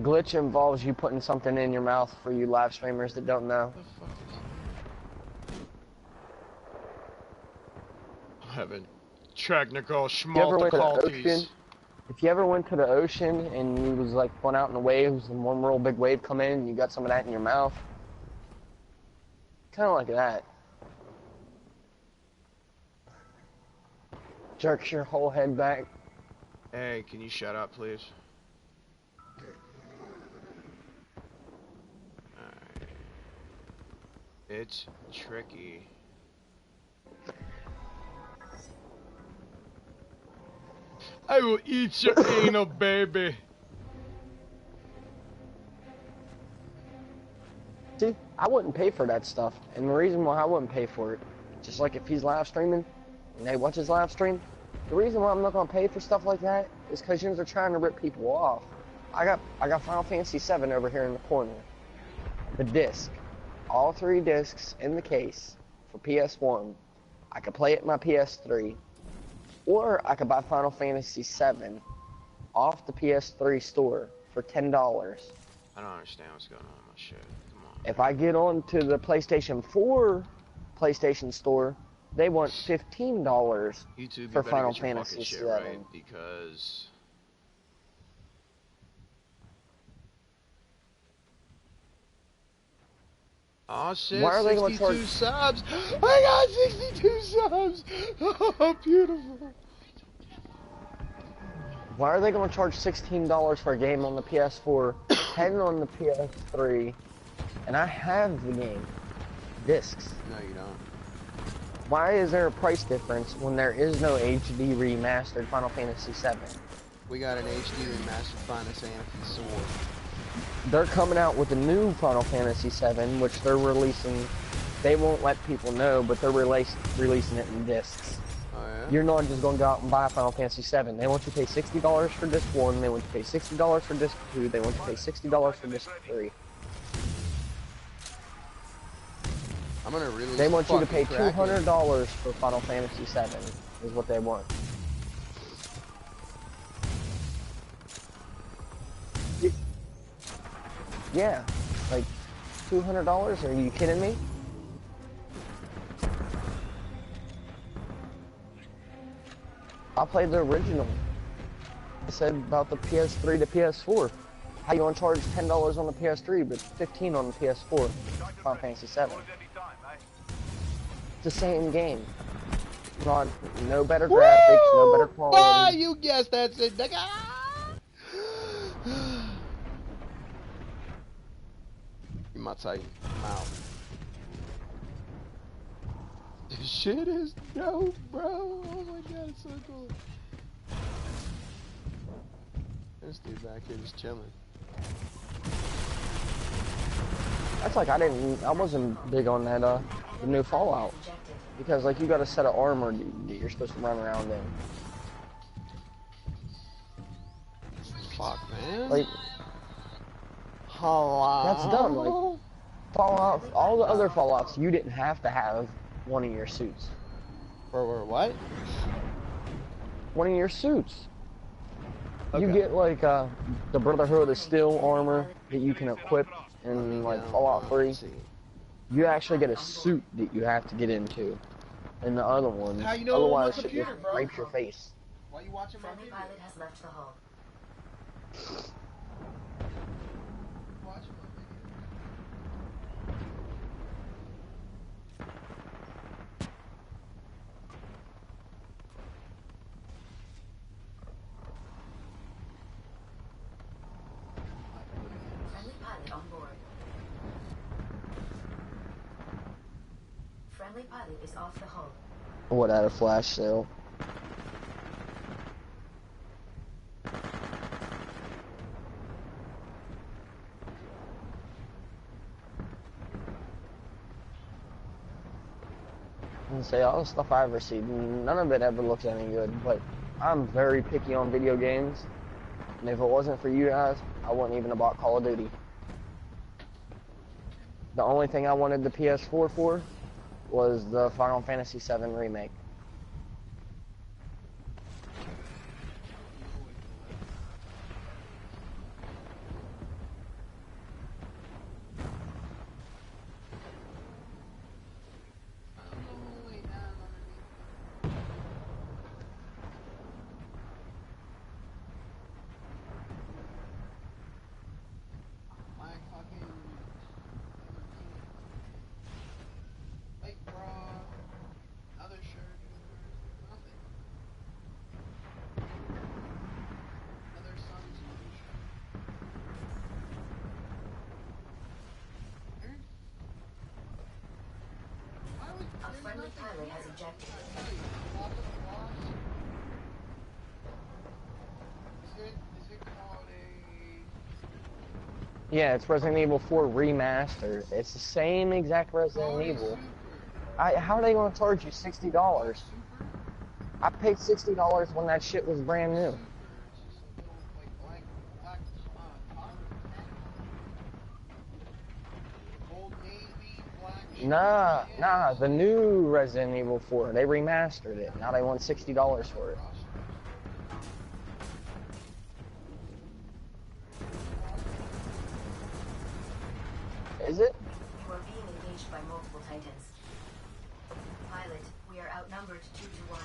Glitch involves you putting something in your mouth for you live streamers that don't know. What the fuck is that? I'm having technical schmalticulties. If you ever went to the ocean and you was like going out in the waves and one real big wave come in and you got some of that in your mouth, kind of like that. Jerks your whole head back. Hey, can you shut up, please? Alright. It's tricky. I will eat your anal, baby. See, I wouldn't pay for that stuff, and the reason why I wouldn't pay for it, just like if he's live streaming and they watch his live stream, the reason why I'm not gonna pay for stuff like that is because you know they're trying to rip people off. I got Final Fantasy VII over here in the corner, the disc, all 3 discs in the case for PS1. I could play it in my PS3, or I could buy Final Fantasy VII off the PS3 store for $10. I don't understand what's going on with my shit. Come on. If I get onto the PlayStation 4 PlayStation store, they want $15 YouTube, for Final Fantasy shit VII. right, because oh shit, Why are they 62 gonna charge... subs! I got 62 subs! Oh, beautiful. Why are they going to charge $16 for a game on the PS4, $10 on the PS3, and I have the game, discs? No, you don't. Why is there a price difference when there is no HD remastered Final Fantasy VII? We got an HD remastered Final Fantasy Sword. They're coming out with a new Final Fantasy VII, which they're releasing. They won't let people know, but they're releasing it in discs. Oh, yeah? You're not just going to go out and buy Final Fantasy VII. They want you to pay $60 for disc 1, they want you to pay $60 for disc 2, they want you to pay $60 for disc 3. I'm gonna release. They want you to pay $200 for Final Fantasy VII, is what they want. Yeah, like $200? Are you kidding me? I played the original. I said about the PS3 to PS4. How you gonna charge $10 on the PS3 but $15 on the PS4? Final Fantasy VII. It's the same game. Not no better graphics, no better quality. Ah, you guessed that's it, nigga. You my tight mouth. This shit is dope, bro. Oh my god, it's so cool. This dude back here just chilling. That's like I wasn't big on that the new Fallout, because like you got a set of armor that you're supposed to run around in. Fuck, man. Like, that's dumb. Like Fallout, all the other Fallouts, you didn't have to have one of your suits. Or what? One of your suits. Okay. You get like the Brotherhood of Steel armor that you can equip in like Fallout 3. You actually get a suit that you have to get into. And the other one, how you know otherwise my it computer, just bro? rapes your face. Why you watching my video? Pilot has left the hull. Watching my video. Friendly pilot on board. Friendly pilot is off the hull. What, at a flash sale? And say all the stuff I ever see, none of it ever looks any good, but I'm very picky on video games, and if it wasn't for you guys, I wouldn't even have bought Call of Duty. The only thing I wanted the PS4 for was the Final Fantasy VII Remake. Pilot has ejected. Is it called a... Yeah, it's Resident Evil 4 remastered. It's the same exact Resident Evil. How are they going to charge you $60? I paid $60 when that shit was brand new. Nah, the new Resident Evil 4, they remastered it. Now they want $60 for it. Is it? You are being engaged by multiple Titans. Pilot, we are outnumbered 2 to 1.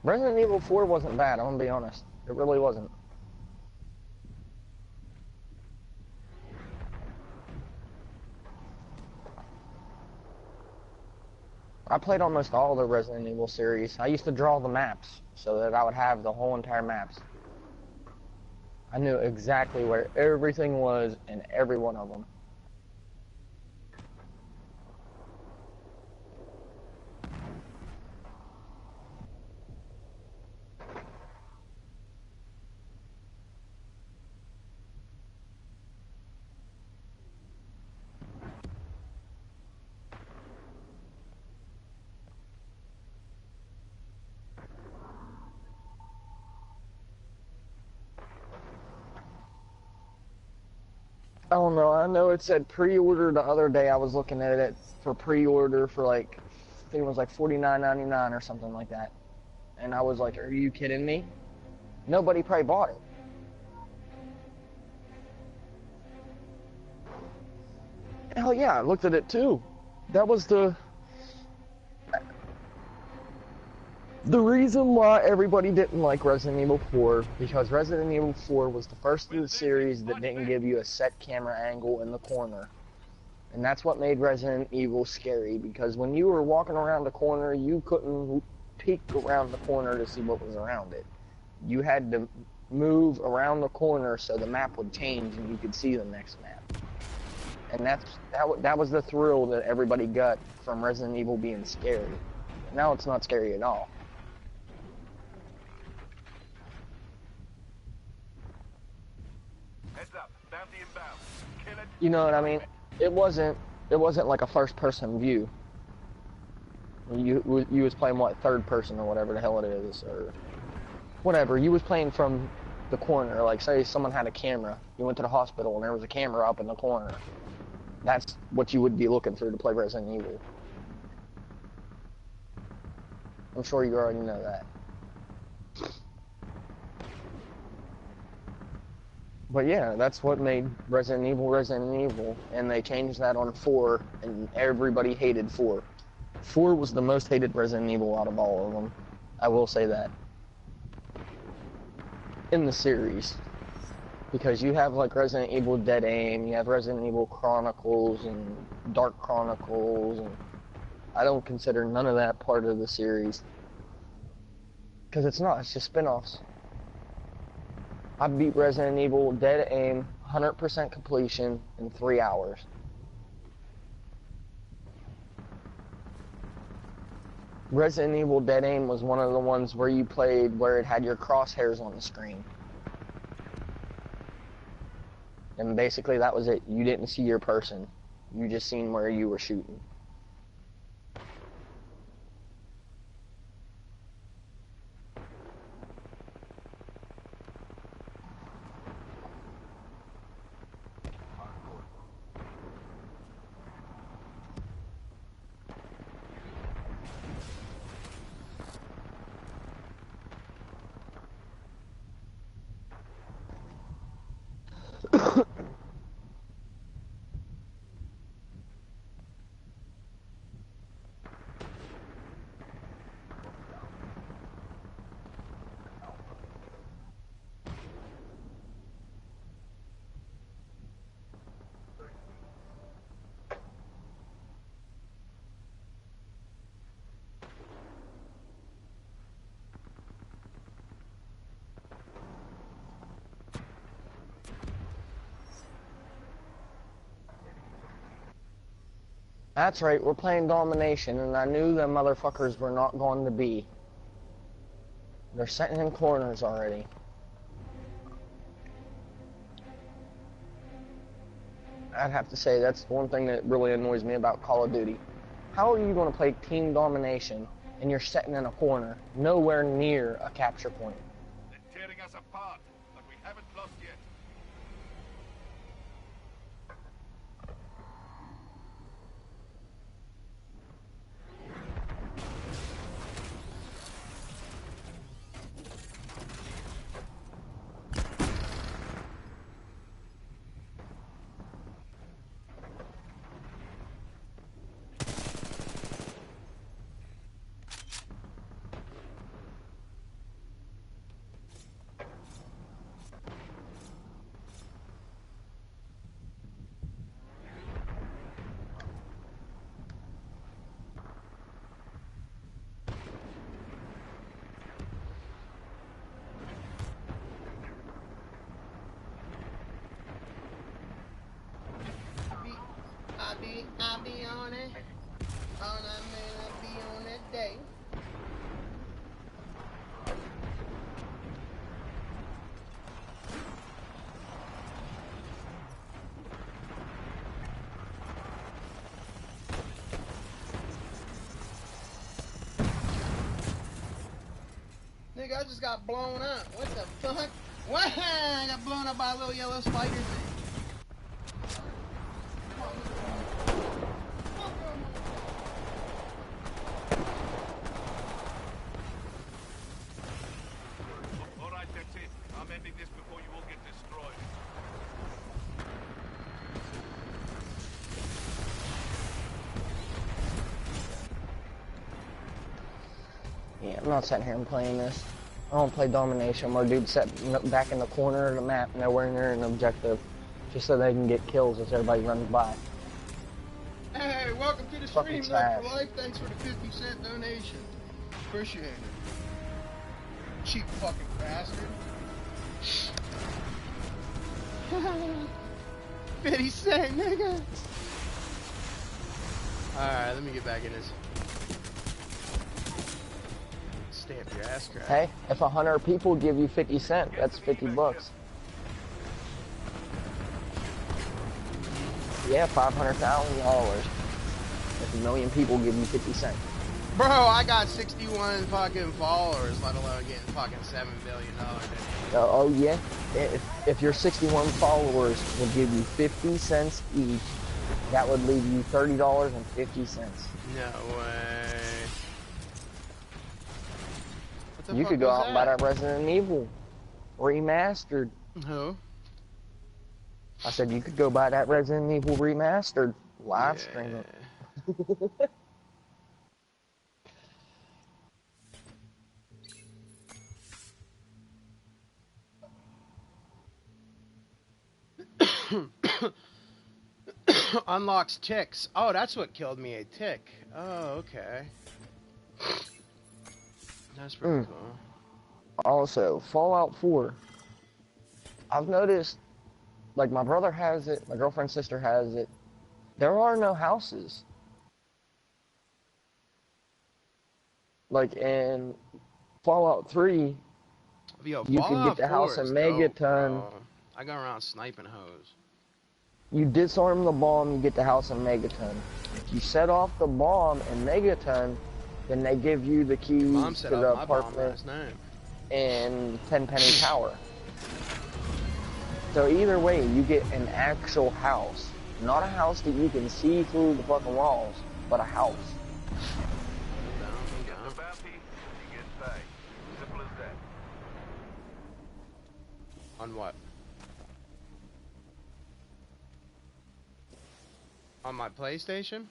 Resident Evil 4 wasn't bad, I'm gonna be honest. It really wasn't. I played almost all the Resident Evil series. I used to draw the maps so that I would have the whole entire maps. I knew exactly where everything was in every one of them. I don't know. I know it said pre-order the other day. I was looking at it for pre-order for like, I think it was like $49.99 or something like that. And I was like, are you kidding me? Nobody probably bought it. Hell yeah, I looked at it too. That was the reason why everybody didn't like Resident Evil 4, because Resident Evil 4 was the first of the series that didn't give you a set camera angle in the corner. And that's what made Resident Evil scary, because when you were walking around the corner, you couldn't peek around the corner to see what was around it. You had to move around the corner so the map would change and you could see the next map. And that was the thrill that everybody got from Resident Evil being scary. Now it's not scary at all. Heads up, bounty inbound. Kill it. You know what I mean? It wasn't like a first person view. You was playing what, third person or whatever the hell it is, or whatever. You was playing from the corner. Like say someone had a camera. You went to the hospital and there was a camera up in the corner. That's what you would be looking through to play Resident Evil. I'm sure you already know that. But yeah, that's what made Resident Evil, and they changed that on 4, and everybody hated 4. 4 was the most hated Resident Evil out of all of them. I will say that. In the series. Because you have like Resident Evil Dead Aim, you have Resident Evil Chronicles and Dark Chronicles, and I don't consider none of that part of the series. Because it's not, it's just spin-offs. I beat Resident Evil Dead Aim 100% completion in 3 hours. Resident Evil Dead Aim was one of the ones where you played where it had your crosshairs on the screen. And basically that was it. You didn't see your person. You just seen where you were shooting. That's right, we're playing domination, and I knew the motherfuckers were not going to be. They're sitting in corners already. I'd have to say that's one thing that really annoys me about Call of Duty. How are you going to play team domination and you're sitting in a corner, nowhere near a capture point? They're tearing us apart, but we haven't lost yet. I'll be on it. On that man, I'll be on that day. Nigga, I just got blown up. What the fuck? What? I got blown up by a little yellow spider thing. Alright, that's it. I'm ending this before you all get destroyed. Yeah, I'm not sitting here and playing this. I don't play domination where dudes sit back in the corner of the map, nowhere near an objective, just so they can get kills as everybody runs by. Hey, welcome to the Fucking stream, Love for trash. Life. Thanks for the 50-cent donation. Appreciate it. Cheap fucking bastard. 50 cent, nigga. Alright, let me get back in this. Stamp your ass crack. Hey, if 100 people give you 50 cents, that's 50 bucks. Yeah, $500,000. If a million people give you 50 cents. Bro, I got 61 fucking followers, let alone getting fucking $7 billion. Oh yeah, if your 61 followers would give you 50 cents each, that would leave you $30.50. No way. What the You fuck could go was out and buy that Resident Evil remastered. Who? I said you could go buy that Resident Evil remastered, live stream it. Unlocks ticks. Oh, that's what killed me, a tick. Oh, okay. That's pretty cool. Also, Fallout 4. I've noticed, like my brother has it, my girlfriend's sister has it. There are no houses. Like in Fallout 3, Yo, you can get the house in Megaton. I go around sniping hoes. You disarm the bomb, you get the house in Megaton. If you set off the bomb in Megaton, then they give you the keys Mom to set the off my bomb apartment last night. in Tenpenny Tower. So either way, you get an actual house. Not a house that you can see through the fucking walls, but a house. Get the bounty, you get paid. Simple as that. On what? On my PlayStation?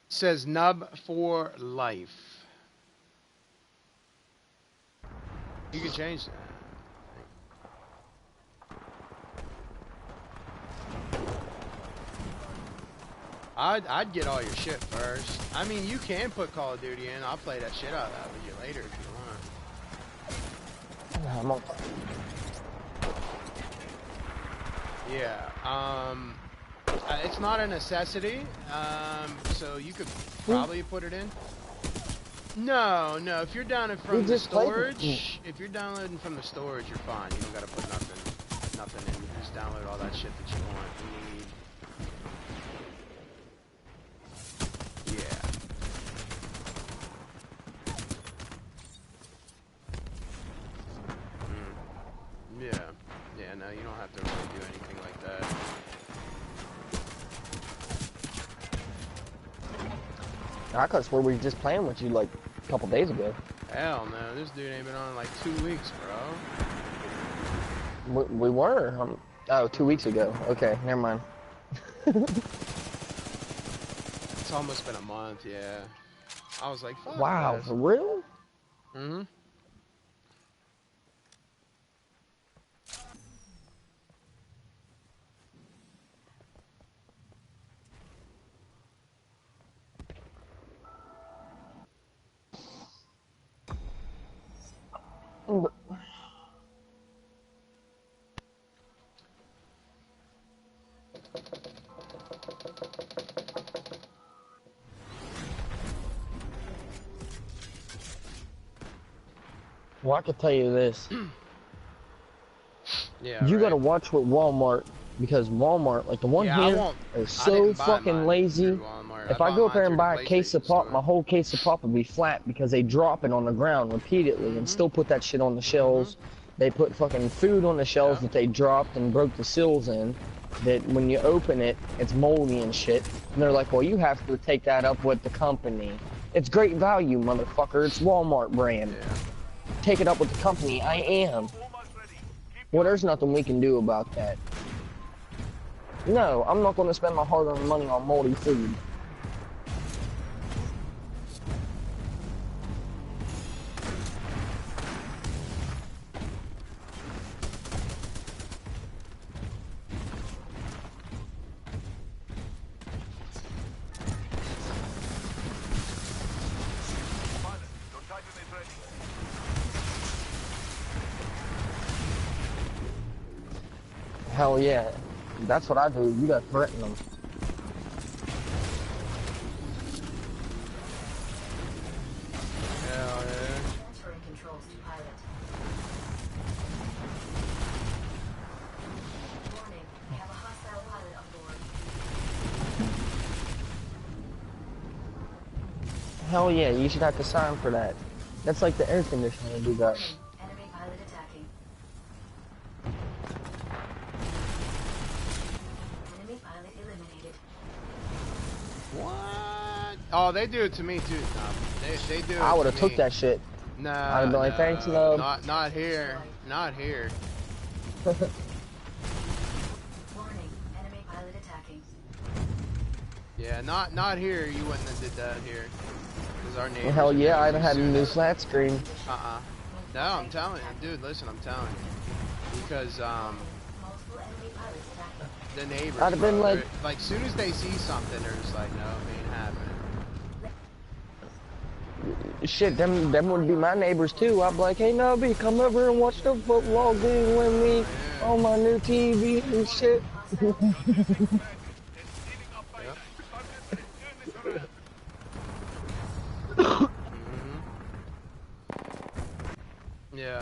Says nub for life. You can change that. I'd get all your shit first. I mean, you can put Call of Duty in. I'll play that shit out of that with you later if you want. I'm on. Yeah. It's not a necessity. So you could probably put it in. No, no. If you're down it We from the just played storage, if you're downloading from the storage, you're fine. You don't gotta put nothing in. You just download all that shit that you want. You need. Yeah. Yeah. Yeah. No, you don't have to really do anything like that. I could swear we were just playing with you like a couple days ago. Hell no, this dude ain't been on in like 2 weeks, bro. We were. Oh, 2 weeks ago. Okay, never mind. It's almost been a month, yeah. I was like, fuck Wow, this. for real? Mm-hmm. Well, I could tell you this. Yeah, You right. gotta watch with Walmart, because Walmart, like the one Yeah, I here, won't- is I so didn't buy fucking mine lazy. through Walmart. If I bought go up mine there and through buy the a case of PlayStation pop, store. my whole case of pop would be flat because they drop it on the ground repeatedly and still put that shit on the shelves. They put fucking food on the shelves Yeah. that they dropped and broke the seals in, that when you open it, it's moldy and shit. And they're like, well, you have to take that up with the company. It's great value, motherfucker. It's Walmart brand. Yeah. Take it up with the company. I am. Almost ready. Keep Well, there's nothing we can do about that. No, I'm not going to spend my hard-earned money on moldy food. Pilot, your Titan is ready. Hell yeah. That's what I do. You gotta threaten them. Hell yeah. Transferring controls to pilot. Warning, we have a hostile pilot on board. Hell yeah, you should have to sign for that. That's like the air conditioner do that. Warning, enemy pilot attacking. Enemy pilot eliminated. What? Oh, they do it to me too. No, they do it I would have to took me. that shit. No, I'd have been like, no, thanks, love. Not here. Not here. Warning, enemy pilot attacking. Yeah, not here. You wouldn't have did that here. Because our neighbors. Hell are yeah, I'd doing have had a this new soon. flat screen. No, I'm telling you, dude. Listen, I'm telling you. Because Multiple enemy pilots attacking. the neighbors. I'd have been bro, like- they're- like, soon as they see something, they're just like, no, it ain't happening. Shit, them would be my neighbors too. I'd be like, hey Nubby, come over and watch the football game with me on my new TV and shit. Yep. Yeah.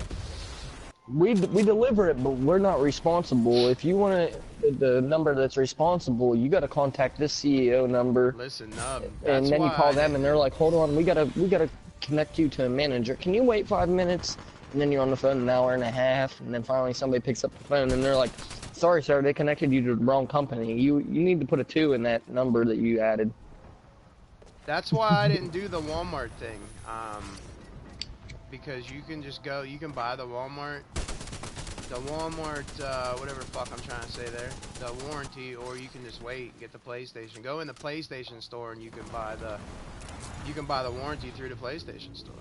We deliver it, but we're not responsible. If you want the number that's responsible, you got to contact this CEO number, Listen, Nub. and then you why call I them, didn't- and they're like, hold on, we gotta connect you to a manager. Can you wait 5 minutes? And then you're on the phone an hour and a half, and then finally somebody picks up the phone, and they're like, sorry sir, they connected you to the wrong company. You need to put a 2 in that number that you added. That's why I didn't do the Walmart thing. Because you can just go, you can buy the Walmart, whatever the fuck I'm trying to say there, the warranty, or you can just wait and get the PlayStation. Go in the PlayStation store and you can buy the warranty through the PlayStation store.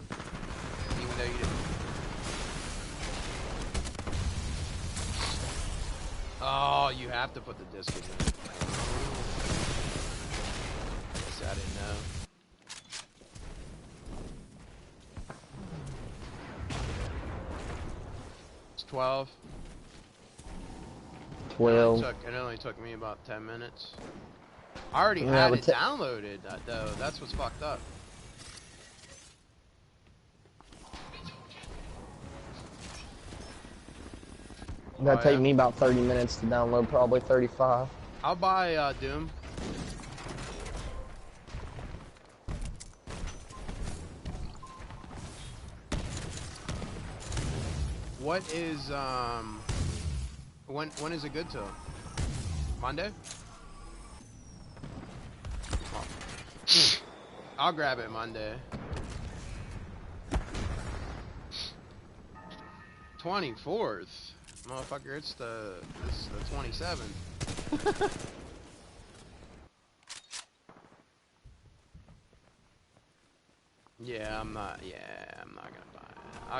Even though you didn't. Oh, you have to put the disc in there. See, I didn't know. It's 12. will. It only took me about 10 minutes. I already Yeah, had but it downloaded, though. That's what's fucked up. That'd take Yeah? me about 30 minutes to download, probably 35. I'll buy Doom. What is when is it good till? Monday? Oh. I'll grab it Monday. 24th? Motherfucker, it's the 27th. Yeah, I'm not gonna buy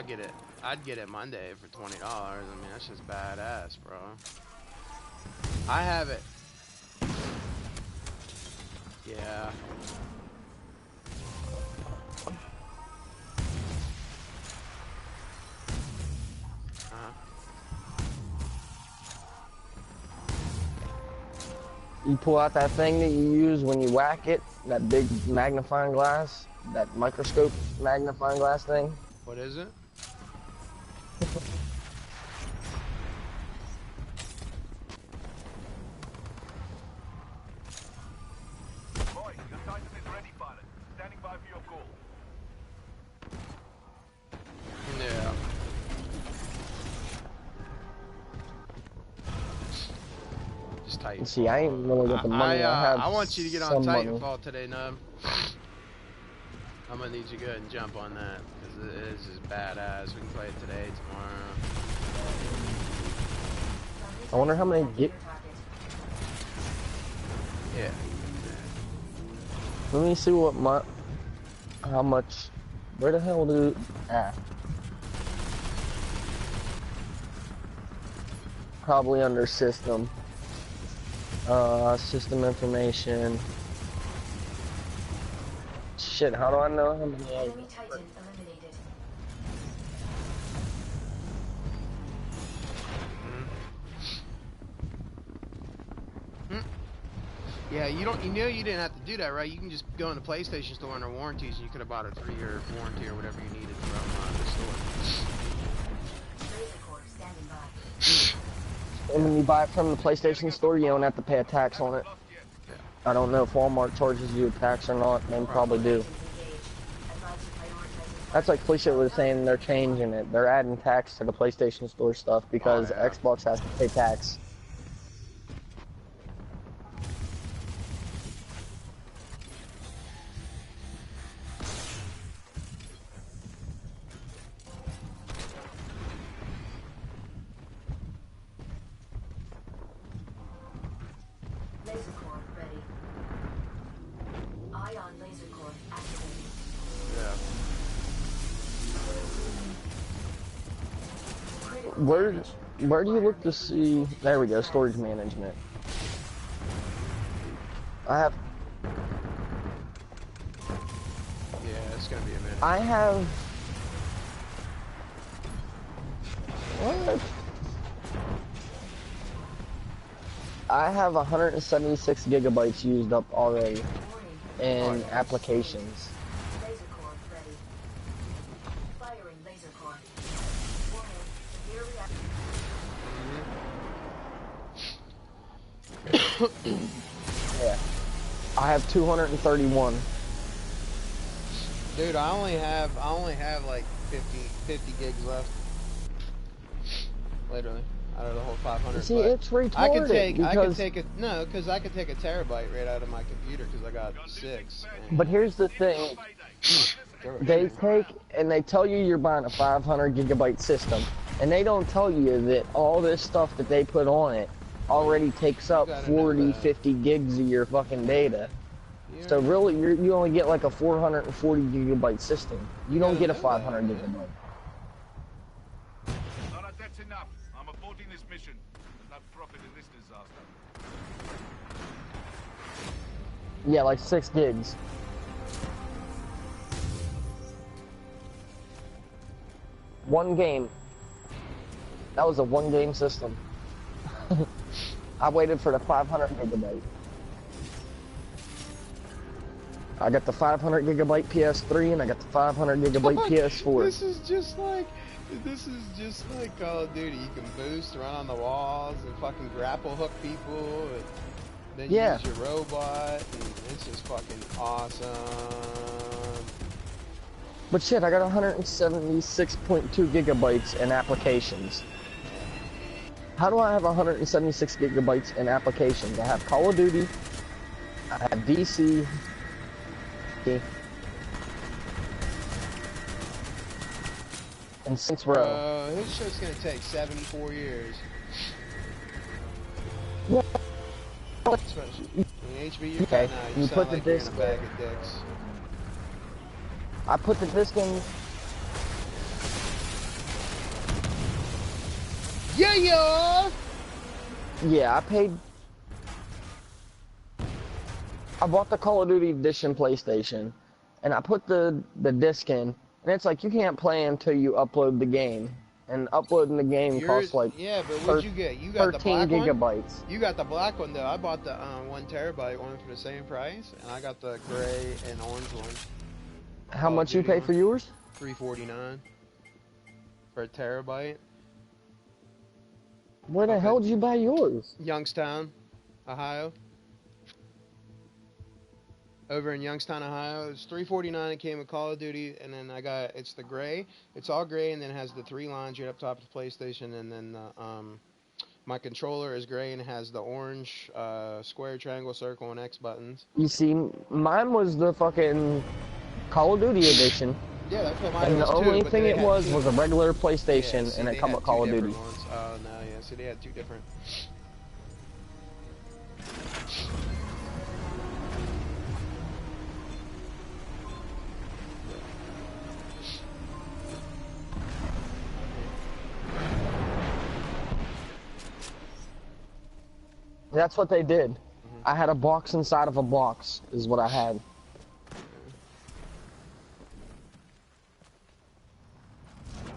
it. I'd get it Monday for $20. I mean, that's just badass, bro. I have it. Yeah. You pull out that thing that you use when you whack it, that big magnifying glass, that microscope magnifying glass thing. What is it? Boy, your Titan is ready, pilot. Standing by for your call. Yeah. Just Titanfall. See, I ain't really got the money. I want you to get on money. Titanfall today, Nub. I'm gonna need you to go ahead and jump on that, because it is just badass. We can play it today, tomorrow. I wonder how many get. Yeah. Let me see what how much. Where the hell do? Probably under system. System information. Shit, how do I know how many? Enemy Titan eliminated. Yeah, you know you didn't have to do that, right? You can just go in the PlayStation store under warranties, and you could have bought a 3-year warranty or whatever you needed from the store. Laser core standing by. And when you buy it from the PlayStation store, you don't have to pay a tax on it. I don't know if Walmart charges you a tax or not. They probably do. That's like Felicia was saying, they're changing it. They're adding tax to the PlayStation Store stuff because Xbox has to pay tax. Laser core ready. Ion laser core activated. Yeah. Where do you look to see? There we go, storage management. Yeah, it's gonna be a minute. I have. What? I have 176 gigabytes used up already in applications. Laser core ready. Firing laser core. Warning, severe reaction. Yeah. I have 231. Dude, I only have like 50 gigs left. Literally, out of the whole 500. See, it's retarded I could take a terabyte right out of my computer because I got 6. But here's the thing. They take and they tell you you're buying a 500 gigabyte system, and they don't tell you that all this stuff that they put on it already takes up 40, 50 gigs of your fucking data. Yeah. So really, you only get like a 440 gigabyte system. You don't get a 500 gigabyte. Alright, that's enough. I'm aborting this mission. No profit in this disaster. Yeah, like 6 gigs. One game. That was a 1-game system. I waited for the 500 gigabyte. I got the 500 gigabyte PS3 and I got the 500 gigabyte PS4. This is just like Call of Duty. You can boost, run on the walls, and fucking grapple hook people, and then use your robot, and it's just fucking awesome. But shit, I got 176.2 gigabytes in applications. How do I have 176 gigabytes in applications? I have Call of Duty, I have DC, and Saints Row. His shit's gonna take 74 years. Yeah. Especially in HB, Okay, you you sound put the like you're in disc a bag of dicks. I put the disc in. Yeah! Yeah, I bought the Call of Duty Edition PlayStation, and I put the disc in, and it's like you can't play until you upload the game, and uploading the game costs like yeah, but what'd you get? You got 13 the black gigabytes. one? You got the black one though. I bought the 1 terabyte one for the same price, and I got the gray and orange one. How much you pay for yours? $349 for a terabyte. Where the hell did you buy yours? Youngstown, Ohio. Over in Youngstown, Ohio. It was $349. It came with Call of Duty, and then it's the gray. It's all gray, and then it has the 3 lines right up top of the PlayStation, and then my controller is gray and it has the orange square, triangle, circle, and X buttons. You see, mine was the fucking Call of Duty edition. Yeah, that's what mine was too. And the only thing it was a regular PlayStation, yeah, see, and it come with Call of Duty. Oh no, yeah. So they had 2 different. That's what they did. I had a box inside of a box, is what I had.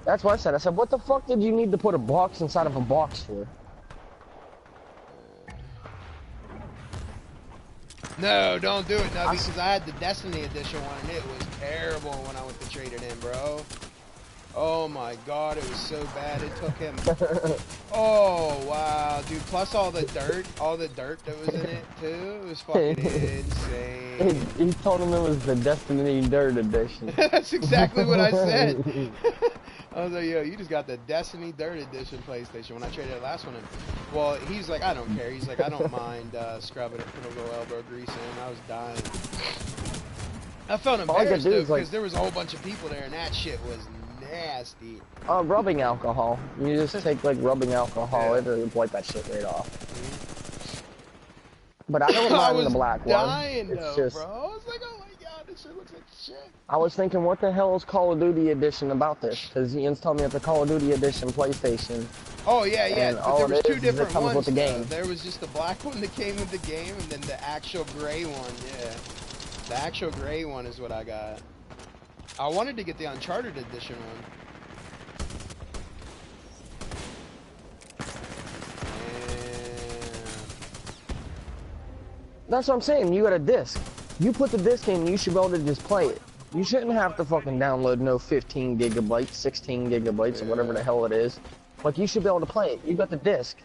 That's what I said. I said, what the fuck did you need to put a box inside of a box for? No, don't do it now, because I had the Destiny Edition one, and it was terrible when I went to trade it in, bro. Oh my god, it was so bad. It took him. Oh wow, dude. Plus all the dirt that was in it too. It was fucking insane. He told him it was the Destiny Dirt Edition. That's exactly what I said. I was like, yo, you just got the Destiny Dirt Edition PlayStation when I traded the last one in. Well, he's like, I don't care. He's like, I don't mind scrubbing it, putting a little elbow grease in. I was dying. I felt embarrassed though, because there was a whole bunch of people there, and that shit was nasty. Rubbing alcohol. You just take like rubbing alcohol, it'll wipe that shit right off. But I don't mind the black one. It's just, bro. I was like, oh my god, this shit looks like shit. I was thinking, what the hell is Call of Duty Edition about this? Because Ian's telling me it's a Call of Duty Edition PlayStation. Oh yeah, yeah. But there was 2 different ones. With the game. There was just the black one that came with the game, and then the actual gray one. Yeah, the actual gray one is what I got. I wanted to get the Uncharted Edition one. That's what I'm saying. You got a disc. You put the disc in, you should be able to just play it. You shouldn't have to fucking download no 15 gigabytes, 16 gigabytes, or whatever the hell it is. Like, you should be able to play it. You got the disc.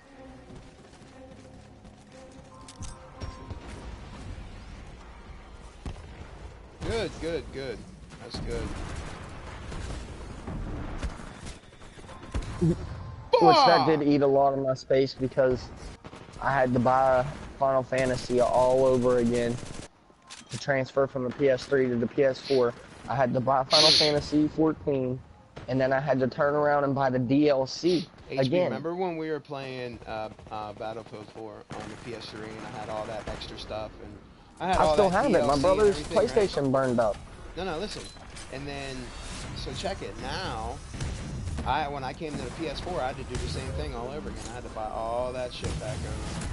Good, good, good. That's good. Which that did eat a lot of my space because I had to buy Final Fantasy all over again to transfer from the PS3 to the PS4. I had to buy Final Fantasy 14, and then I had to turn around and buy the DLC again. Remember when we were playing Battlefield 4 on the PS3, and I had all that extra stuff, and I still have it. My brother's PlayStation burned up. No, listen. And then, so check it. Now, when I came to the PS4, I had to do the same thing all over again. I had to buy all that shit back over.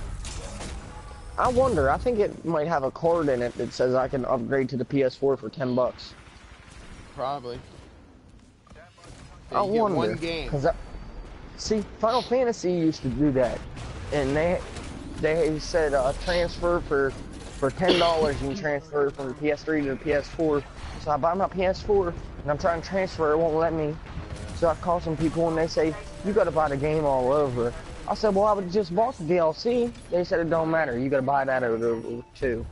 I wonder. I think it might have a card in it that says I can upgrade to the PS4 for $10. Probably. I wonder. One game. See, Final Fantasy used to do that, and they said transfer for $10. You can transfer from the PS3 to the PS4. So I buy my PS4 and I'm trying to transfer. It won't let me. So I call some people and they say you got to buy the game all over. I said, well, I would just bought the DLC. They said it don't matter. You got to buy that over too.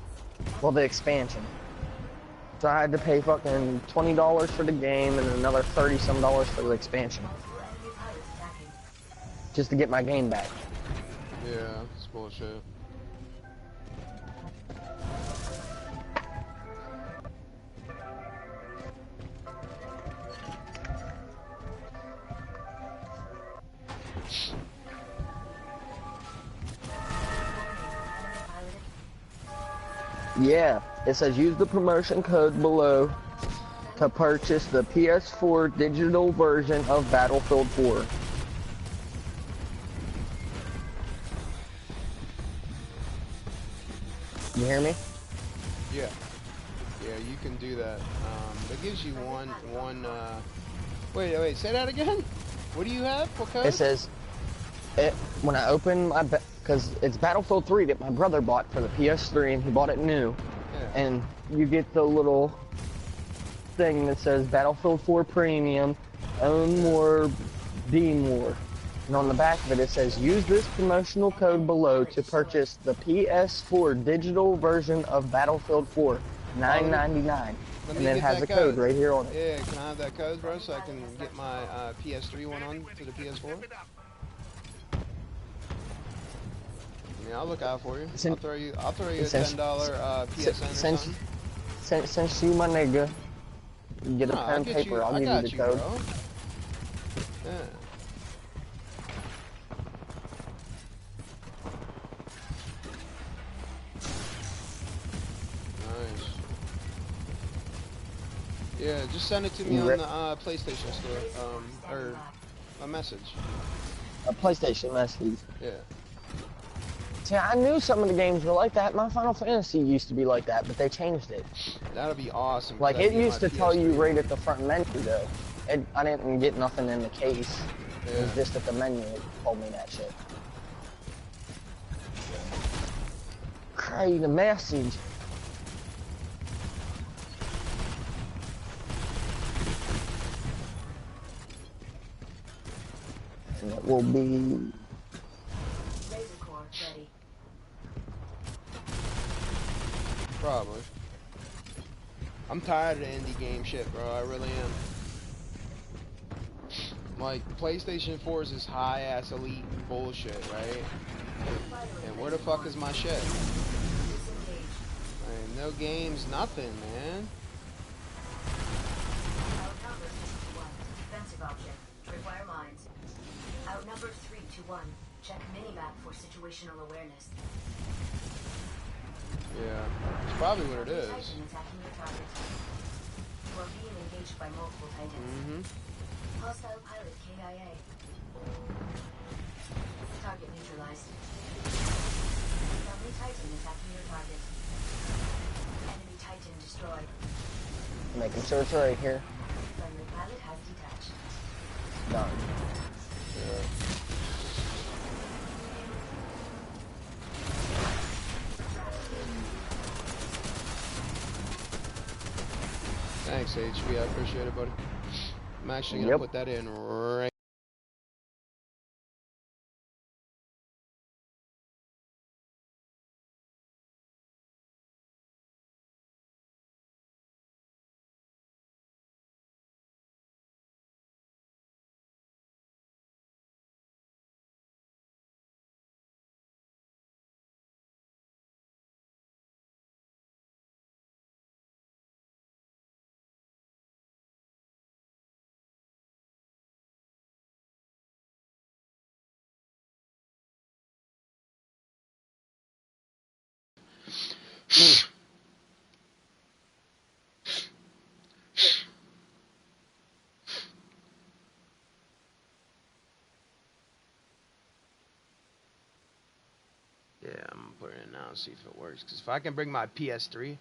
Well, the expansion. So I had to pay fucking $20 for the game and another 30 some dollars for the expansion. Just to get my game back. Yeah, it's bullshit. Yeah, it says use the promotion code below to purchase the PS4 digital version of Battlefield 4. You hear me? Yeah. Yeah, you can do that. That gives you wait, say that again? What do you have? What code? It says, when I open my, because it's Battlefield 3 that my brother bought for the PS3 and he bought it new. Yeah. And you get the little thing that says Battlefield 4 Premium, own more, be more. And on the back of it, it says, use this promotional code below to purchase the PS4 digital version of Battlefield 4, $9.99. And then it has a code right here on it. Yeah, can I have that code, bro, so I can get my PS3 one on to the PS4? Yeah, I'll look out for you. I'll throw you a $10 PSN or something. Since you my nigga, you get a pen and paper, I'll give you the code. Bro. Yeah. Nice. Yeah, just send it to me on the PlayStation store, or a message. A PlayStation message. Yeah. See, I knew some of the games were like that. My Final Fantasy used to be like that, but they changed it. That'll be awesome. Like, it used to tell you right at the front menu, though. I didn't get nothing in the case. Yeah. It was just at the menu it told me that shit. Create a message. And it will be... Probably. I'm tired of the indie game shit, bro. I really am. Like, PlayStation 4 is this high-ass elite bullshit, right? And where the fuck is my shit? I mean, no games, nothing, man. Defensive object. Require mines. Outnumbered 3-1. Check minimap for situational awareness. Yeah, it's probably what it is. Titan attacking your target. You are being engaged by multiple Titans. Mm-hmm. Hostile pilot KIA. Target neutralized. Friendly Titan attacking your target. Enemy Titan destroyed. Making sure it's right here. Friendly pilot has detached. Done. Yeah. Thanks, HB. I appreciate it, buddy. I'm actually gonna put that in right. Yeah, I'm gonna put it in now and see if it works. Because if I can bring my PS3.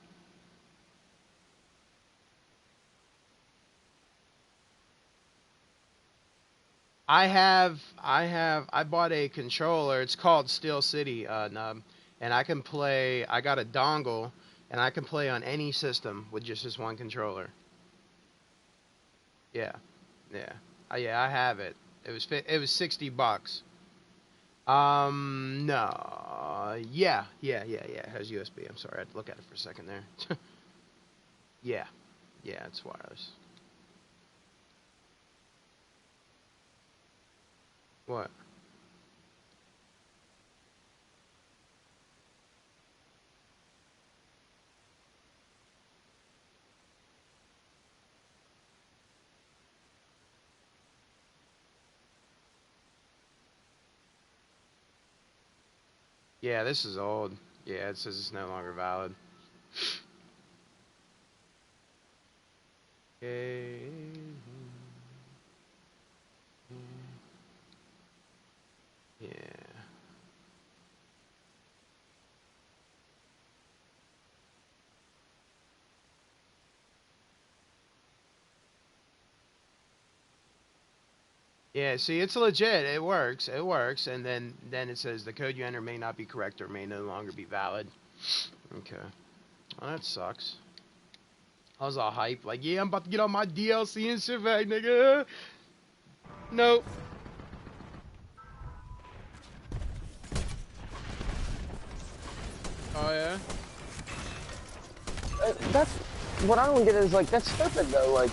I bought a controller. It's called Steel City, Nub, and I can play. I got a dongle, and I can play on any system with just this one controller. Yeah, yeah, yeah. I have it. It was $60. No, yeah. It has USB. I'm sorry, I had to look at it for a second there. Yeah, yeah, it's wireless. What? Yeah, this is old. Yeah, it says it's no longer valid. Okay. Yeah. Yeah, see, it's legit. It works. It works. And then it says the code you enter may not be correct or may no longer be valid. Okay. Well, that sucks. I was all hype, like, yeah, I'm about to get on my DLC and shit back, nigga. Nope. Oh, yeah? That's what I don't get is like that's stupid though. Like,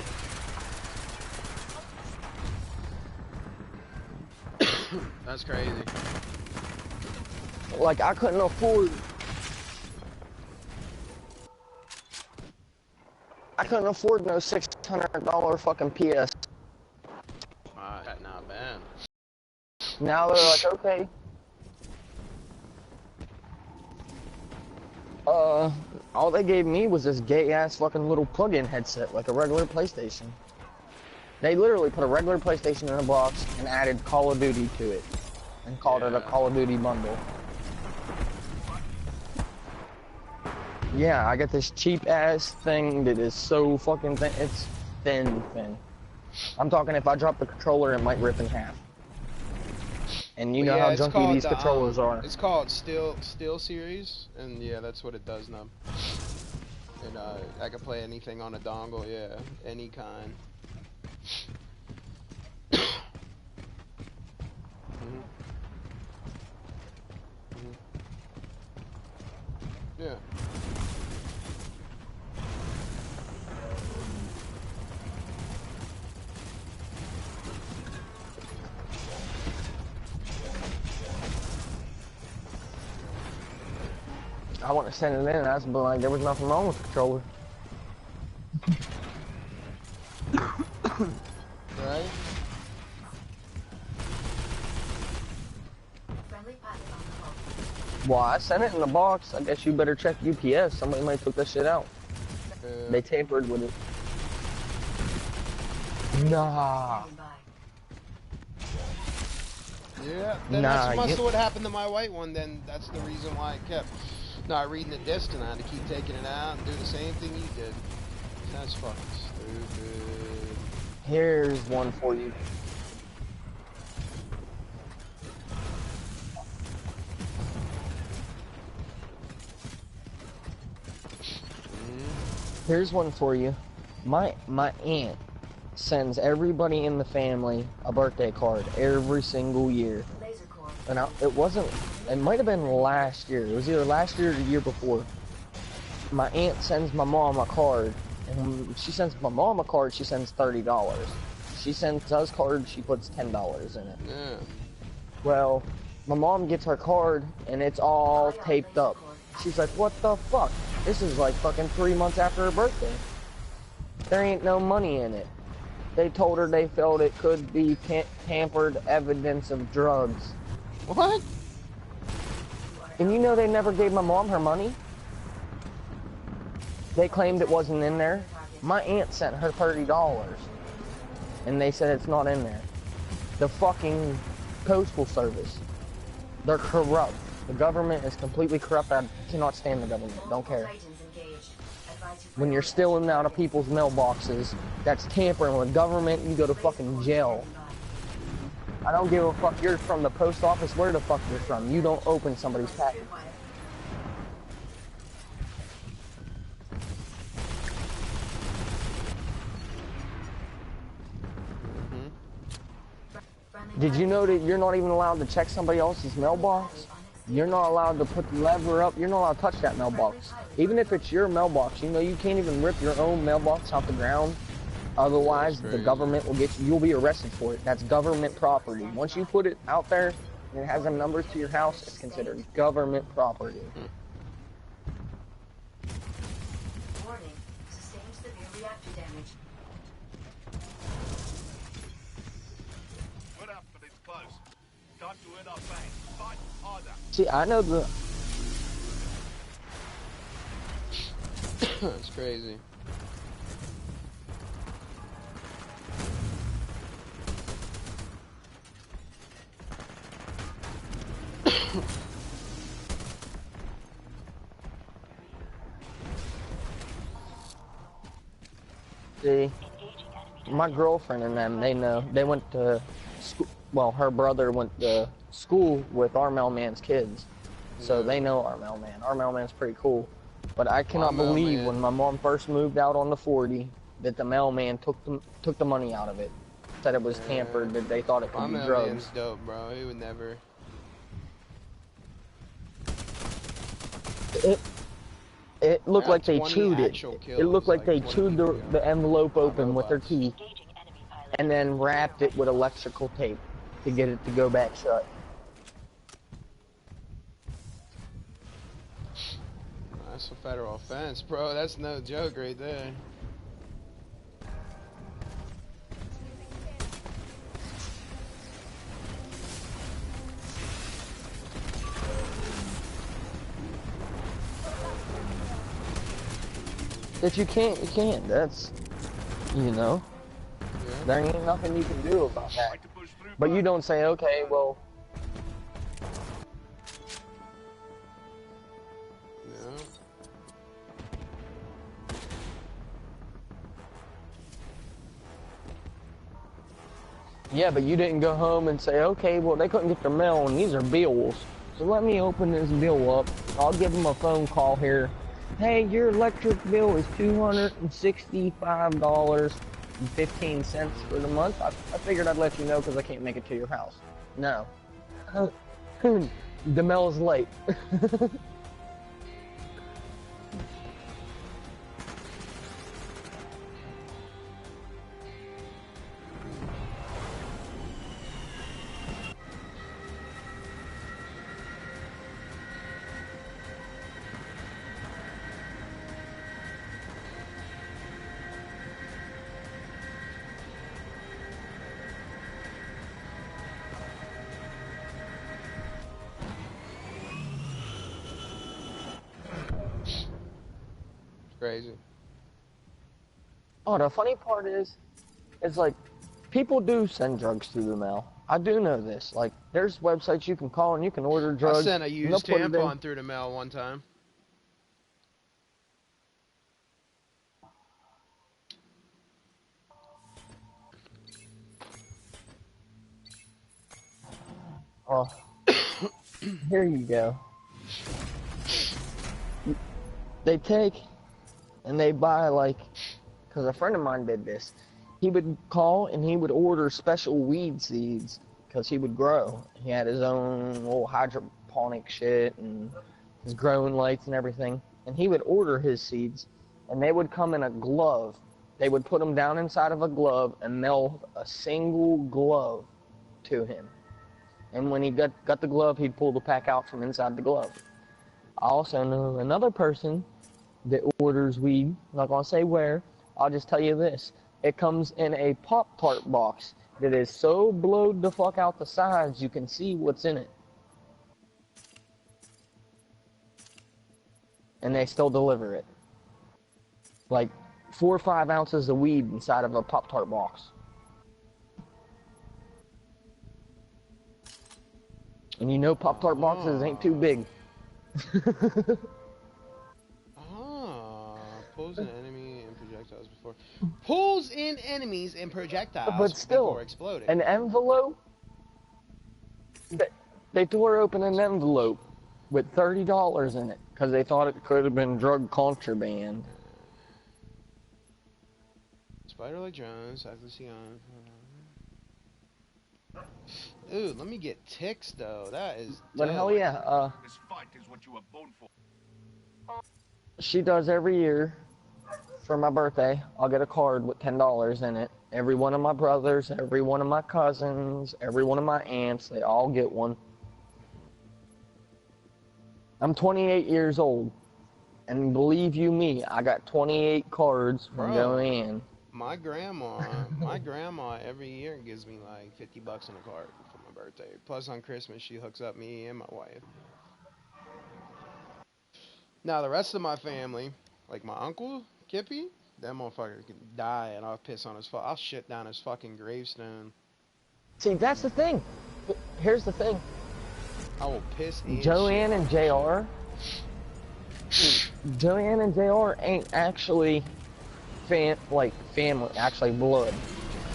That's crazy. I couldn't afford. I couldn't afford no $600 fucking PS. That's not bad. Now they're like, okay. All they gave me was this gay ass fucking little plug-in headset, like a regular PlayStation. They literally put a regular PlayStation in a box and added Call of Duty to it, and called it a Call of Duty bundle. Yeah, I got this cheap ass thing that is so fucking thin. It's thin. I'm talking if I drop the controller, it might rip in half. And you know how junky these controllers are. It's called Steel Series, and yeah, that's what it does now. And I can play anything on a dongle, yeah, any kind. Yeah. I want to send it in, and I was like, there was nothing wrong with the controller. Right? Well, I sent it in the box. I guess you better check UPS. Somebody might took that shit out. They tampered with it. Nah. Yeah, then that's must have what happened to my white one. Then that's the reason why I kept not reading the disc, and I had to keep taking it out and do the same thing you did. That's fucking stupid. Here's one for you. Here's one for you. My aunt sends everybody in the family a birthday card every single year. And it might have been last year. It was either last year or the year before. My aunt sends my mom a card, and when she sends my mom a card, she sends $30. She sends us cards, she puts $10 in it. Yeah. Well, my mom gets her card, and it's all taped up. She's like, what the fuck? This is like fucking 3 months after her birthday. There ain't no money in it. They told her they felt it could be tampered evidence of drugs. What? And you know they never gave my mom her money? They claimed it wasn't in there. My aunt sent her $30. And they said it's not in there. The fucking postal service. They're corrupt. The government is completely corrupt. I cannot stand the government. Don't care. When you're stealing out of people's mailboxes, that's tampering with government. You go to fucking jail. I don't give a fuck. You're from the post office. Where the fuck you're from? You don't open somebody's package. Did you know that you're not even allowed to check somebody else's mailbox? You're not allowed to put the lever up. You're not allowed to touch that mailbox. Even if it's your mailbox, you know you can't even rip your own mailbox off the ground. Otherwise, the government will get you. You'll be arrested for it. That's government property. Once you put it out there and it has them numbers to your house, it's considered government property. Warning, sustained severe reactor damage. We're up, but it's close. Time to earn our pay. Fight harder. See, I know the... That's crazy. See, my girlfriend and them, they know. They went to school. Well, her brother went to school with our mailman's kids. So they know our mailman. Our mailman's pretty cool. But I cannot believe when my mom first moved out on the 40 that the mailman took the money out of it. Said it was tampered, that they thought it could be drugs. My mailman's dope, bro. He would never... It looked like they chewed it. It looked like they chewed the envelope open with their teeth and then wrapped it with electrical tape to get it to go back shut. That's a federal offense, bro. That's no joke right there. If you can't, you can't. That's, you know, there ain't nothing you can do about that. But you don't say, okay, well. Yeah, but you didn't go home and say, okay, well, they couldn't get their mail and these are bills. So let me open this bill up. I'll give them a phone call here. Hey, your electric bill is $265.15 for the month. I figured I'd let you know because I can't make it to your house. No. The mail is late. Crazy. Oh, the funny part is like, people do send drugs through the mail. I do know this. Like, there's websites you can call and you can order drugs. I sent a used tampon through the mail one time. Oh, here you go. They take and they buy, like, because a friend of mine did this. He would call and he would order special weed seeds because he would grow. He had his own little hydroponic shit and his growing lights and everything. And he would order his seeds and they would come in a glove. They would put them down inside of a glove and mail a single glove to him. And when he got the glove, he'd pull the pack out from inside the glove. I also know another person that orders weed. I'm not going to say where. I'll just tell you this. It comes in a Pop-Tart box that is so blowed the fuck out the sides you can see what's in it. And they still deliver it. Like 4 or 5 ounces of weed inside of a Pop-Tart box. And you know Pop-Tart boxes ain't too big. Pulls in enemy and projectiles before. Pulls in enemies and projectiles but still, before exploding. An envelope They tore open an envelope with $30 in it because they thought it could have been drug contraband. Spider like Jones, Aclusion. Ooh, let me get ticks though. That is But dope. hell yeah, This fight is what you were born for. she does every year for my birthday. I'll get a card with $10 in it. Every one of my brothers, every one of my cousins, every one of my aunts, they all get one. I'm 28 years old, and believe you me, I got 28 cards from Bro. Joanne. My grandma every year gives me like $50 in a card for my birthday. Plus on Christmas she hooks up me and my wife. Now the rest of my family, like my uncle Kippy, that motherfucker can die and I'll piss on his I'll shit down his fucking gravestone. See, that's the thing. Here's the thing. I will piss and Joanne shit. and JR. Joanne and JR ain't actually family, actually blood.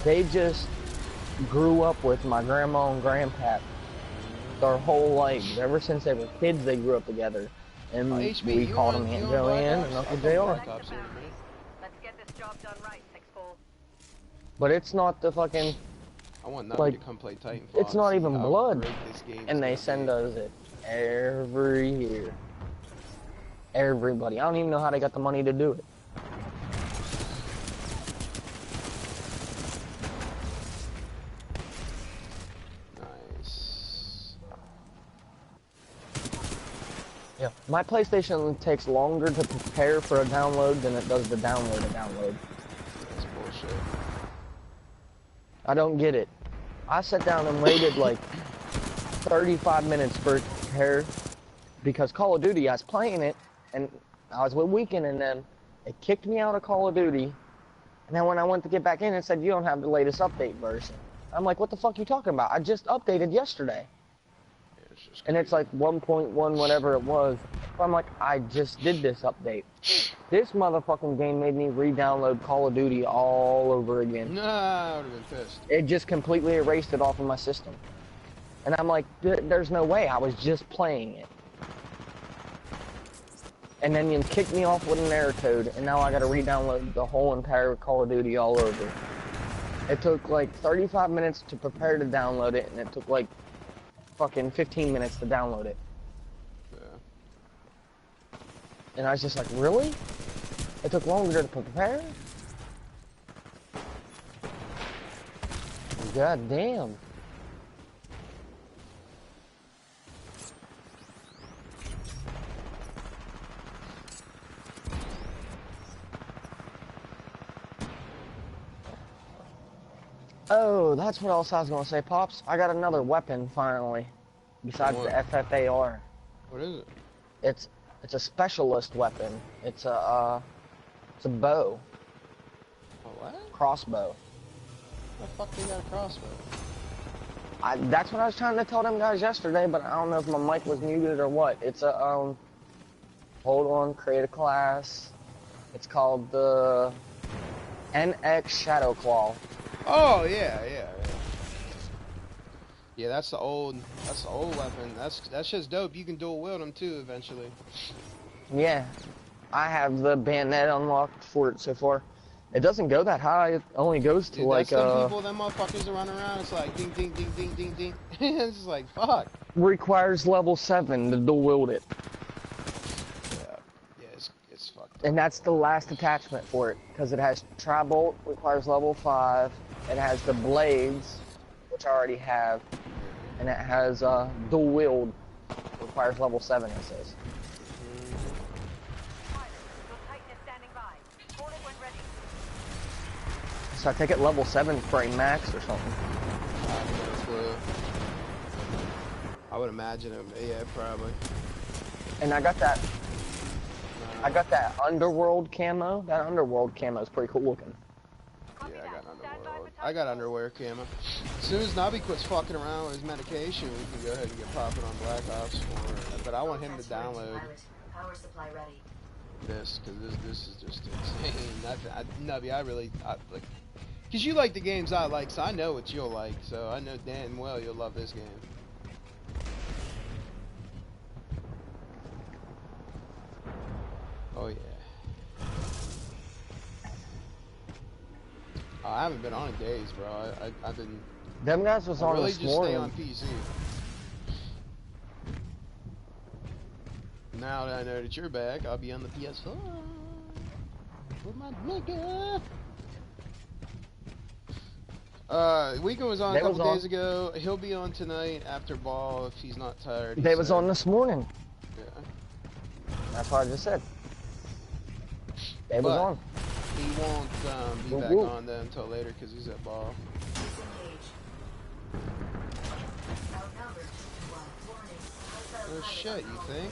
They just grew up with my grandma and grandpa their whole lives. Ever since they were kids, they grew up together. And HB, we called them Aunt Joanne and Uncle JR. Let's get this job done right, 6-4. But it's not the fucking, I want Nubby like, to come play Titanfall. it's not and see even how blood. great this game's And they gonna send be. us it every year. Everybody. I don't even know how they got the money to do it. Nice. Yeah. My PlayStation takes longer to prepare for a download than it does to download a download. That's bullshit. I don't get it. I sat down and waited like 35 minutes for it to prepare because Call of Duty, I was playing it and I was with Weekend and then it kicked me out of Call of Duty. And then when I went to get back in, it said, you don't have the latest update version. I'm like, what the fuck are you talking about? I just updated yesterday. Yeah, it's just And it's like 1.1 whatever it was. So I'm like, I just did this update. This motherfucking game made me re-download Call of Duty all over again. Nah, I would have been pissed. It just completely erased it off of my system. And I'm like, there's no way, I was just playing it. And then you kicked me off with an error code, and now I gotta re-download the whole entire Call of Duty all over. It took like 35 minutes to prepare to download it, and it took like fucking 15 minutes to download it. Yeah. And I was just like, really? It took longer to prepare? God damn. Oh, that's what else I was gonna say, Pops. I got another weapon finally, besides the What? FFAR. What is it? It's a specialist weapon. It's a bow, Oh, what? crossbow. The fuck they got a crossbow? That's what I was trying to tell them guys yesterday, but I don't know if my mic was muted or what. It's a hold on, create a class. It's called the NX Shadow Claw. Oh yeah. Yeah, that's the old weapon. That's just dope. You can dual wield them too eventually. Yeah, I have the bayonet unlocked for it so far. It doesn't go that high. It only goes to Dude, like that's them people, them motherfuckers that run around. It's like ding ding ding ding ding ding. It's just like fuck. requires level 7 to dual wield it, Yeah, it's fucked. and that's the last attachment for it because it has tri-bolt, requires level 5. It has the blades, which I already have, and it has dual wield, requires level 7. It says. So I take it level 7 for a max or something. I would imagine it. Yeah, probably. And I got that underworld camo. That underworld camo is pretty cool looking. Yeah, I got underworld. I got underwear camo. As soon as Nobby quits fucking around with his medication, we can go ahead and get popping on Black Ops 4. But I want him to download Power supply ready. this, because this is just insane. Nubby, I like, because you like the games I like, so I know what you'll like. So I know damn well you'll love this game. Oh yeah. Oh, I haven't been on in days, bro. I've been. Them guys was I on really this just stay morning. on PC. Now that I know that you're back, I'll be on the PS4 with my nigga. Weekend was on a couple days ago. He'll be on tonight after ball if he's not tired. They was on this morning. Yeah. That's what I just said. They was on. He won't be back on then until later because he's at ball. Oh shit, you think?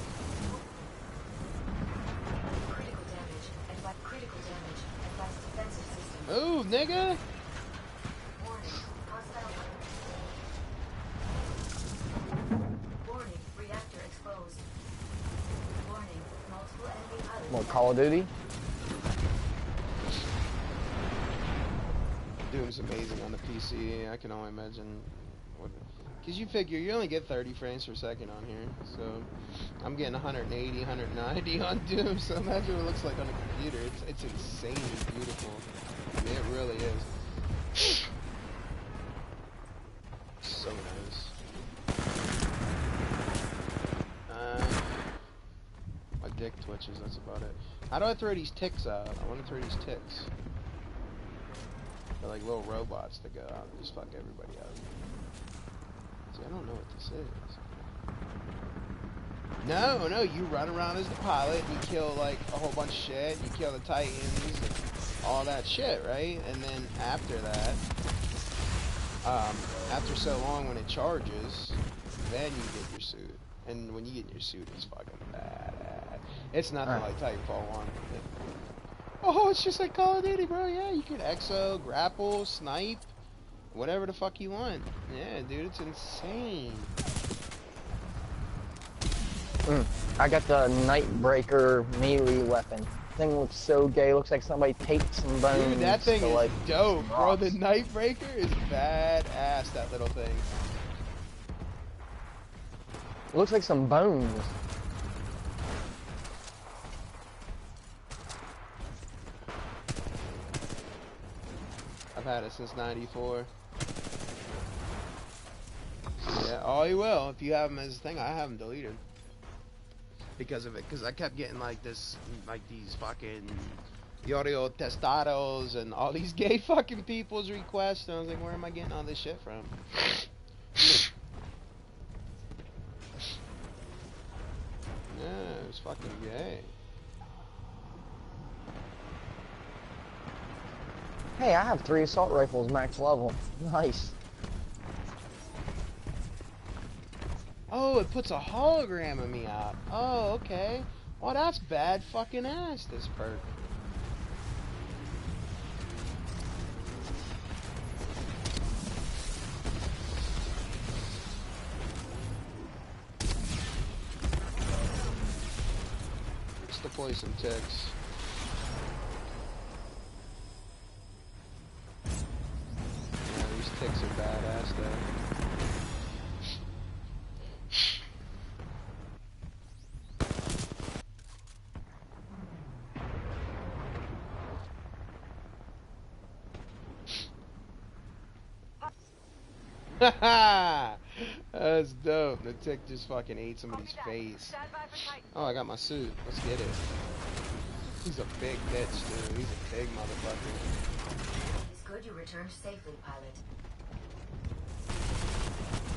Oh, nigga! Warning, reactor exposed. Warning, multiple enemy pilots. What, Call of Duty? Doom's amazing on the PC. I can only imagine what. Because you figure you only get 30 frames per second on here, so I'm getting 180, 190 on Doom. So imagine what it looks like on a computer. It's insanely beautiful. I mean, it really is. So nice. My dick twitches. That's about it. How do I throw these ticks out? I want to throw these ticks. They're like little robots that go out and just fuck everybody up. See, I don't know what this is. No, you run around as the pilot, you kill like a whole bunch of shit, you kill the Titans, and all that shit, right? And then after that, after so long when it charges, then you get your suit. And when you get your suit, it's fucking bad. It's nothing like Titanfall 1. Oh, it's just like Call of Duty, bro. Yeah, you can exo, grapple, snipe, whatever the fuck you want. Yeah, dude, it's insane. I got the Nightbreaker melee weapon. Thing looks so gay. Looks like somebody taped some bones. Dude, that thing is like, dope, bro. The Nightbreaker is badass, that little thing. It looks like some bones. I've had it since '94. Yeah, oh, you will. If you have them as a thing, I have them deleted. Because of it, because I kept getting like this, like these fucking Yorio Testados and all these gay fucking people's requests, and I was like, where am I getting all this shit from? Yeah, it was fucking gay. Hey, I have 3 assault rifles max level. Nice. Oh, it puts a hologram of me out. Oh, okay. Well, that's bad fucking ass, this perk. Let's deploy some ticks. Yeah, these ticks are badass though. That's dope. The tick just fucking ate somebody's face. Oh, I got my suit. Let's get it. He's a big bitch, dude. He's a big motherfucker. It's good you returned safely, pilot.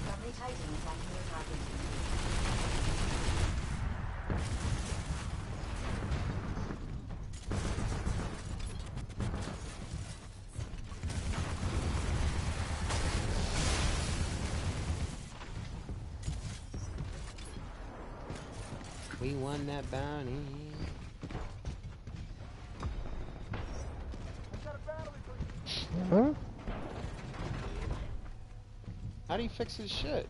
Friendly Titan attacking your target. We won that bounty. Huh? How do you fix his shit?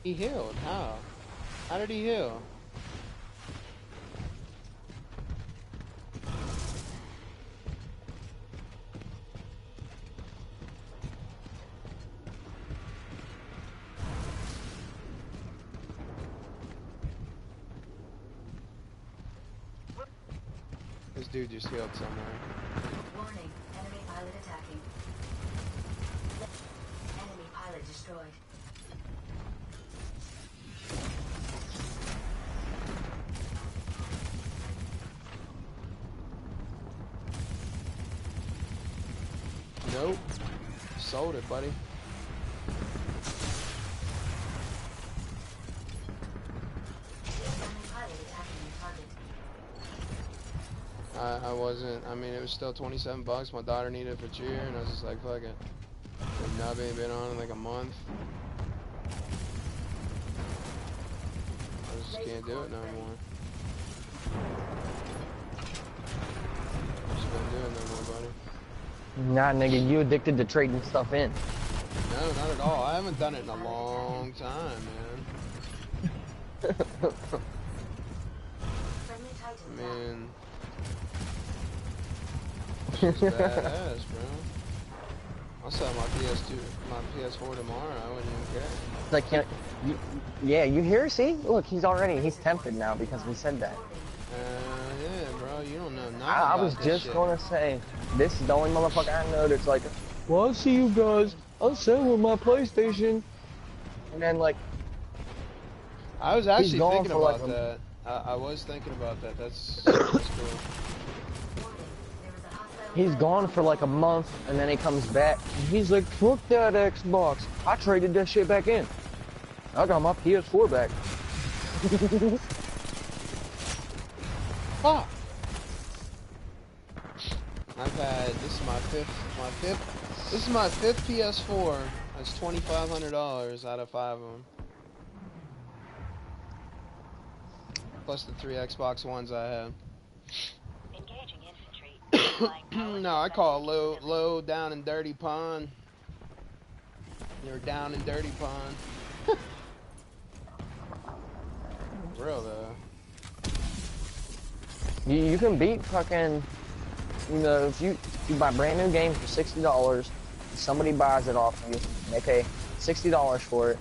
He healed. How? How did he heal? dude just healed somewhere. Warning, enemy pilot attacking. Enemy pilot destroyed. Nope. Sold it, buddy. Enemy pilot attacking the target. I wasn't, I mean, it was still 27 bucks. My daughter needed it for cheer, and I was just like, fuck it. I've not been on in like a month. I just can't do it no more. Just couldn't do it no more, buddy. Nah, nigga, you addicted to trading stuff in. No, not at all. I haven't done it in a long time, man. Friendly Titan I down. mean, it's just badass, bro. I'll sell my PS2, my PS4 tomorrow. I wouldn't even care. It's like, yeah, you hear? See? Look, he's tempted now because we said that. Yeah, bro, you don't know nothing I about was this just shit. gonna say, this is the only motherfucker I know that's like, well, I'll see you guys. I'll sell with my PlayStation. And then, like, I was actually gone thinking for like about a- that. I was thinking about that. That's cool. Warning, there is a hostile he's gone for like a month, and then he comes back. And he's like, fuck that Xbox. I traded that shit back in. I got my PS4 back. Fuck. I've had, this is my fifth PS4. That's $2,500 out of 5 of them. Plus the 3 Xbox Ones I have. Engaging infantry. No, I call it low down and dirty pond. You're down and dirty pond. Real though. You can beat fucking, you know, if you buy brand new games for $60, somebody buys it off you, and they pay $60 for it,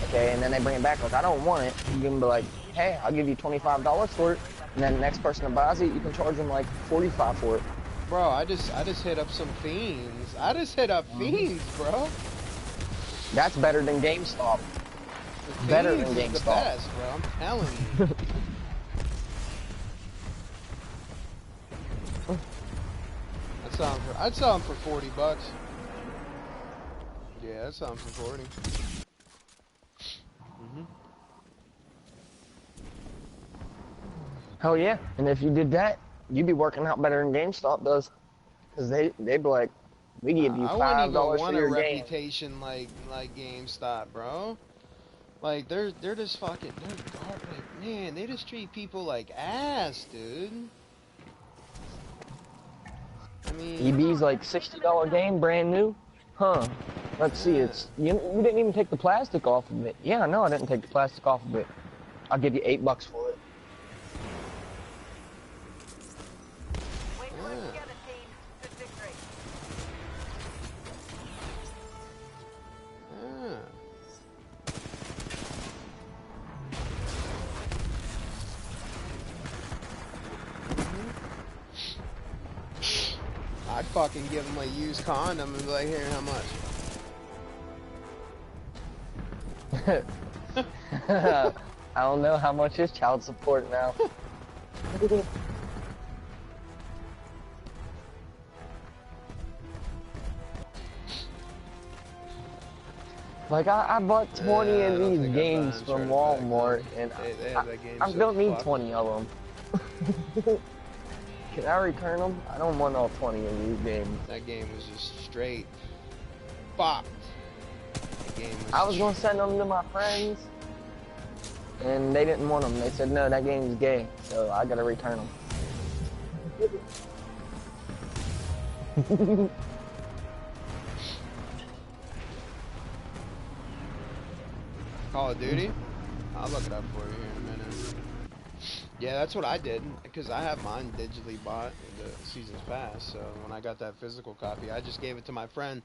okay, and then they bring it back like, I don't want it. You can be like, hey, I'll give you $25 for it, and then the next person that buys it, you can charge them like $45 for it. Bro, I just hit up some fiends. I just hit up fiends, bro. That's better than GameStop. The Better than Fiends is the GameStop. best, bro. I'm telling you. I'd sell them for 40 bucks. Yeah, I'd sell them for 40. Hell yeah, and if you did that, you'd be working out better than GameStop does. Because they'd be like, we give you I wouldn't even $5 for want a your game. reputation like GameStop, bro. Like they're just fucking like, man, they just treat people like ass, dude. I mean, EB's like $60 game, brand new. Huh. Let's see, it's you didn't even take the plastic off of it. Yeah, no, I didn't take the plastic off of it. I'll give you $8 for it. Wait to work together, team. Good victory. yeah. I'd fucking give them a used condom and be like, here, how much? I don't know how much is child support now. Like, I bought 20 I of don't these think I'd games buy from Uncharted Walmart, back and then. They have that game I so don't need fucked. 20 of them. Can I return them? I don't want all 20 of these games. That game was just straight fucked. That game was I was gonna send them to my friends, and they didn't want them. They said, no, that game's gay, so I gotta return them. Call of Duty? I'll look it up for you here in a minute. Yeah, that's what I did, because I have mine digitally bought the season's pass, so when I got that physical copy, I just gave it to my friend.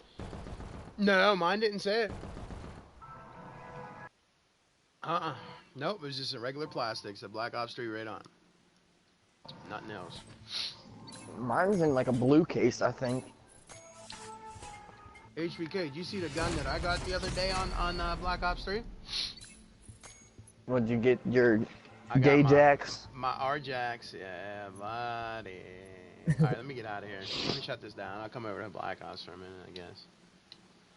No, mine didn't say it. Nope, it was just a regular plastic, so Black Ops 3 right on. Nothing else. Mine's in like a blue case, I think. HBK, did you see the gun that I got the other day on Black Ops 3? Would you get your I got gay jacks? my R-Jacks, yeah, buddy. Alright, let me get out of here. Let me shut this down. I'll come over to Black Ops for a minute, I guess.